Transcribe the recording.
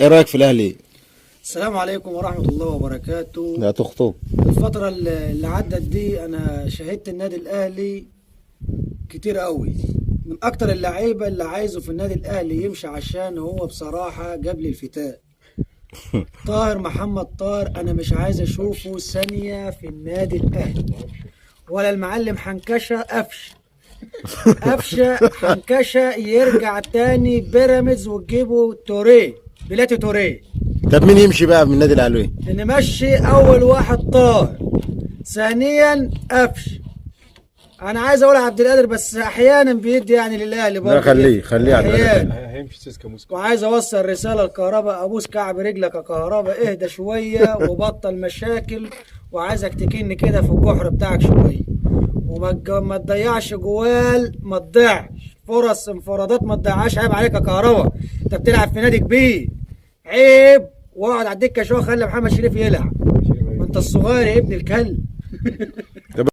ايه رايك في الاهلي؟ السلام عليكم ورحمة الله وبركاته. لا تخطب. الفترة اللي عدت دي أنا شاهدت النادي الأهلي كتير قوي. من أكتر اللعيبة اللي عايزه في النادي الأهلي يمشي، عشان هو بصراحة جاب لي الفتاة. طاهر محمد طاهر أنا مش عايز أشوفه ثانية في النادي الأهلي، ولا المعلم حنكشة قفشة حنكشة يرجع تاني بيراميدز وتجيبه توريه بلاتي توريه. طب مين يمشي بقى من النادي الاهلي؟ نمشي اول واحد طاهر، ثانيا قفش. انا عايز اقول عبد القادر بس احيانا بيدي يعني للاهلي برضه. لا خليه عبد القادر. هيمشي سيسكا موسكا. وعايز اوصل رساله لكهرباء، ابوس كعب رجلك يا كهرباء، اهدى شويه وبطل مشاكل، وعايزك تكن كده في الجحر بتاعك شويه، ما تضيعش جوال، ما تضيعش فرص انفرادات، ما تضيعهاش. عيب عليك يا كهرباء، انت بتلعب في نادي كبير، عيب. واقعد على الدكه شويه، خلي محمد شريف يلعب، ما انت الصغير يا ابن الكلب.